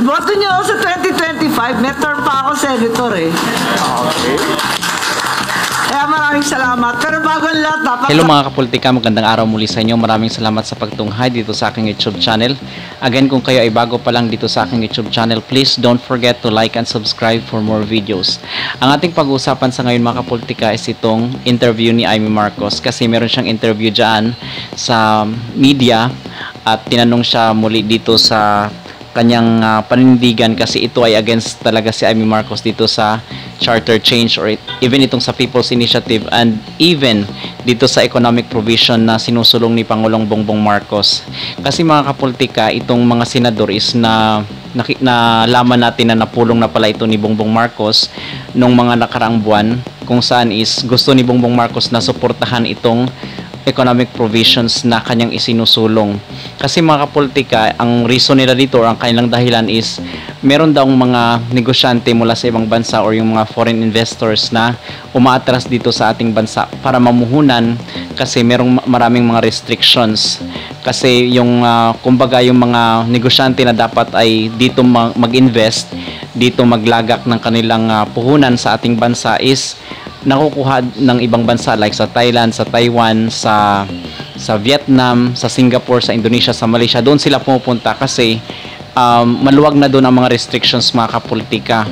Iboto nyo ako sa 2025. May term pa ako senator eh. Okay. Kaya maraming salamat. Pero bago ang lahat, dapat... Hello mga kapolitika, magandang araw muli sa inyo. Maraming salamat sa pagtunghay dito sa aking YouTube channel. Again, kung kayo ay bago pa lang dito sa aking YouTube channel, please don't forget to like and subscribe for more videos. Ang ating pag-uusapan sa ngayon mga kapolitika is itong interview ni Amy Marcos, kasi meron siyang interview dyan sa media at tinanong siya muli dito sa kanyang panindigan, kasi ito ay against talaga si Amy Marcos dito sa charter change or even itong sa People's Initiative and even dito sa economic provision na sinusulong ni Pangulong Bongbong Marcos. Kasi mga kapolitika, itong mga senador is nalaman natin na napulong na pala ito ni Bongbong Marcos nung mga nakaraang buwan, kung saan is gusto ni Bongbong Marcos na suportahan itong economic provisions na kanyang isinusulong. Kasi mga kapolitika, ang reason nila dito or ang kanilang dahilan is meron daw mga negosyante mula sa ibang bansa or yung mga foreign investors na umaatras dito sa ating bansa para mamuhunan, kasi merong maraming mga restrictions. Kasi yung kumbaga yung mga negosyante na dapat ay dito mag-invest, dito maglagak ng kanilang puhunan sa ating bansa is nakukuha ng ibang bansa like sa Thailand, sa Taiwan, sa Vietnam, sa Singapore, sa Indonesia, sa Malaysia. Doon sila pumupunta kasi maluwag na doon ang mga restrictions mga kapolitika.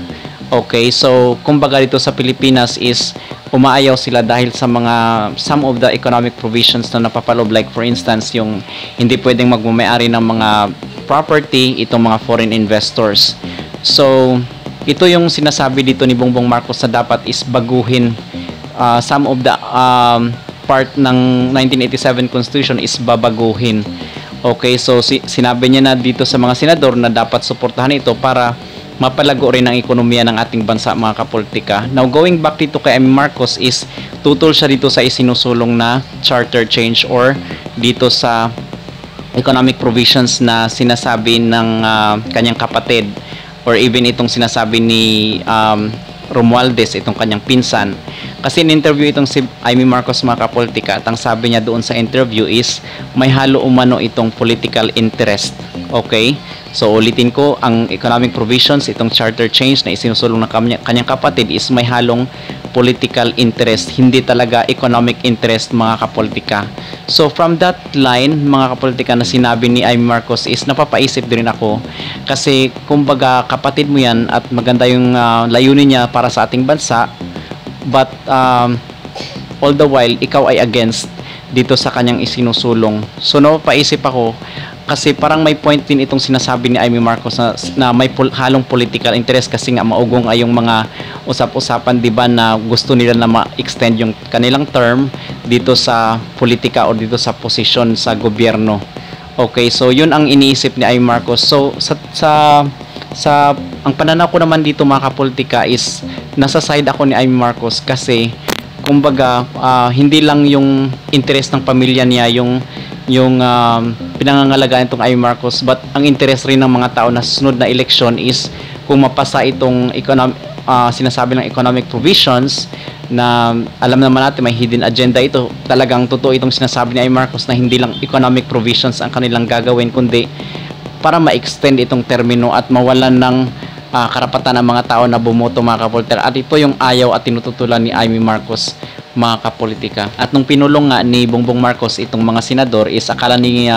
Okay, so kumbaga dito sa Pilipinas is umaayaw sila dahil sa mga some of the economic provisions na napapalob, like for instance yung hindi pwedeng magmamayari ng mga property itong mga foreign investors. So ito yung sinasabi dito ni Bongbong Marcos na dapat is baguhin some of the part ng 1987 Constitution is babaguhin. Okay, so sinabi niya na dito sa mga senador na dapat suportahan ito para mapalago rin ang ekonomiya ng ating bansa mga kapolitika. Now going back dito kay Amy Marcos is tutol siya dito sa isinusulong na charter change or dito sa economic provisions na sinasabi ng kanyang kapatid or even itong sinasabi ni Romualdez, itong kanyang pinsan. Kasi in-interview itong si Amy Marcos mga kapolitika at ang sabi niya doon sa interview is may halo umano itong political interest. Okay? So ulitin ko, ang economic provisions, itong charter change na isinusulong ng kanyang kapatid is may halong political interest, hindi talaga economic interest mga kapolitika. So from that line mga kapolitika na sinabi ni Amy Marcos is napapaisip din ako, kasi kumbaga kapatid mo yan at maganda yung layunin niya para sa ating bansa, but all the while ikaw ay against dito sa kanyang isinusulong. So napapaisip ako, kasi parang may point din itong sinasabi ni Amy Marcos na may halong political interest, kasi nga maugong ay yung mga usap-usapan, diba, na gusto nila na ma-extend yung kanilang term dito sa politika o dito sa posisyon sa gobyerno. Okay, so yun ang iniisip ni Amy Marcos. So ang pananaw ko naman dito mga kapolitika is nasa side ako ni Amy Marcos, kasi kumbaga hindi lang yung interest ng pamilya niya yung pinangangalagaan itong Amy Marcos, but ang interest rin ng mga tao na susunod na election is kung mapasa itong sinasabi ng economic provisions na alam naman natin may hidden agenda ito. Talagang totoo itong sinasabi ni Amy Marcos na hindi lang economic provisions ang kanilang gagawin, kundi para ma-extend itong termino at mawalan ng karapatan ng mga tao na bumoto mga kapolitika. At ito yung ayaw at tinututulan ni Amy Marcos mga kapolitika. At nung pinulong nga ni Bongbong Marcos itong mga senador is akala ni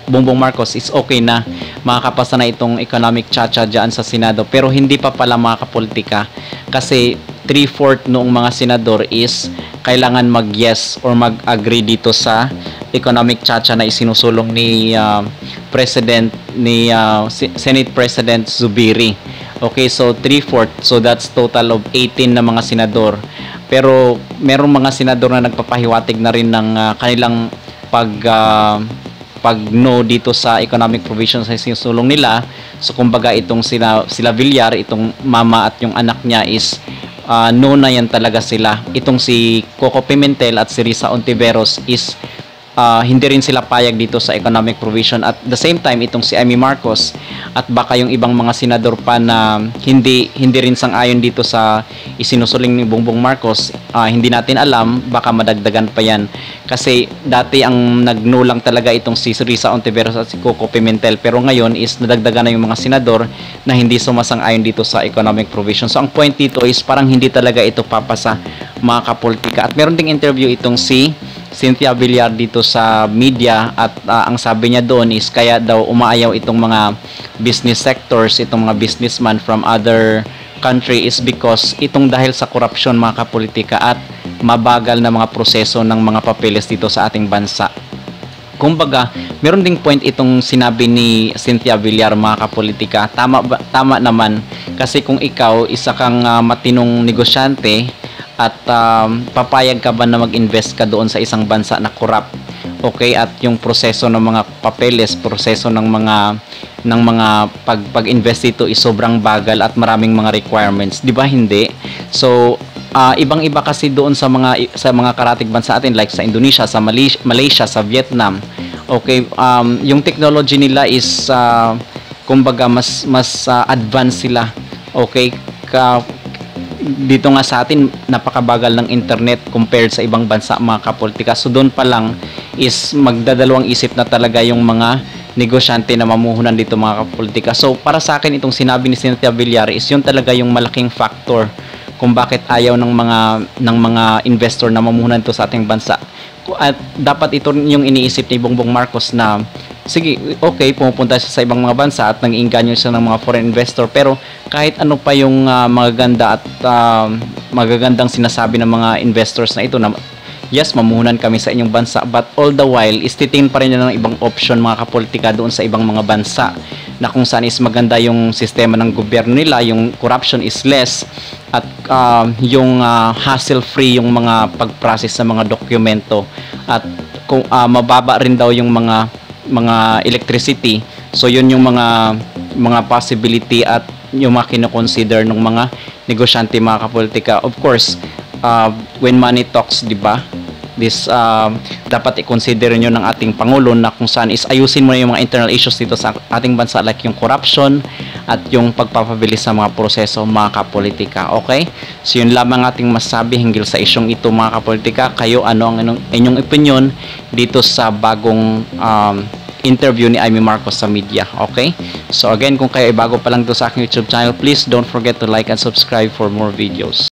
Bongbong Marcos is okay na makakapasa na itong economic chacha dyan sa Senado, pero hindi pa pala mga kapolitika, kasi 3/4 noong mga senador is kailangan mag-yes or mag-agree dito sa economic chacha na isinusulong ni Senate President Zubiri. Okay, so 3/4, so that's total of 18 na mga senador. Pero merong mga senador na nagpapahiwatig na rin ng kanilang pag no dito sa economic provisions sa sinusulong nila. So kumbaga itong sila Villar, itong mama at yung anak niya is no na yan talaga sila. Itong si Coco Pimentel at si Risa Ontiveros is hindi rin sila payag dito sa economic provision. At the same time, itong si Amy Marcos at baka yung ibang mga senador pa na hindi rin sang-ayon dito sa isinusuling ni Bongbong Marcos, hindi natin alam, baka madagdagan pa yan. Kasi dati ang nagnulang talaga itong si Risa Ontiveros at si Coco Pimentel, pero ngayon is nadagdagan na yung mga senador na hindi sumasang-ayon dito sa economic provision. So ang point dito is parang hindi talaga ito papasa, mga kapolitika. At meron ding interview itong si Cynthia Villar dito sa media at ang sabi niya doon is kaya daw umaayaw itong mga business sectors, itong mga businessman from other country is because itong dahil sa korupsyon, mga kapolitika, at mabagal na mga proseso ng mga papeles dito sa ating bansa. Kumbaga, meron ding point itong sinabi ni Cynthia Villar, mga kapolitika. Tama naman, kasi kung ikaw isa kang matinong negosyante at papayag ka ba na mag-invest ka doon sa isang bansa na corrupt, okay, at yung proseso ng mga papeles, proseso ng mga pag-invest dito is sobrang bagal at maraming mga requirements, di ba? Hindi. So ibang-iba kasi doon sa mga karatig bansa atin, like sa Indonesia, sa Malaysia, sa Vietnam. Okay, yung technology nila is kumbaga mas advanced sila. Okay, dito nga sa atin napakabagal ng internet compared sa ibang bansa, mga kapolitika. So doon pa lang is magdadalawang isip na talaga yung mga negosyante na mamuhunan dito, mga kapolitika. So para sa akin itong sinabi ni Cynthia Villar is yun talaga yung malaking factor kung bakit ayaw ng mga investor na mamuhunan to sa ating bansa. At dapat ito yung iniisip ni Bongbong Marcos na sige, okay, pumupunta siya sa ibang mga bansa at nang-iinganyo siya ng mga foreign investor, pero kahit ano pa yung magaganda at magagandang sinasabi ng mga investors na ito na yes, mamuhunan kami sa inyong bansa, but all the while is titingin pa rin ng ibang option, mga kapolitika, doon sa ibang mga bansa na kung saan is maganda yung sistema ng gobyerno nila, yung corruption is less, at yung hassle-free yung mga pag-process ng mga dokumento, at kung mababa rin daw yung mga electricity. So yun yung mga possibility at yung mga kino-consider ng mga negosyante, mga kapolitika. Of course, when money talks, di ba? This dapat i-consider nyo ng ating Pangulo na kung saan is ayusin mo na yung mga internal issues dito sa ating bansa, like yung corruption at yung pagpapabilis sa mga proseso, mga kapolitika. Okay? So yun lamang ating masabi hinggil sa isyong ito, mga kapolitika. Kayo, ano ang inyong opinion dito sa bagong interview ni Amy Marcos sa media? Okay? So again, kung kayo ay bago pa lang dito sa aking YouTube channel, please don't forget to like and subscribe for more videos.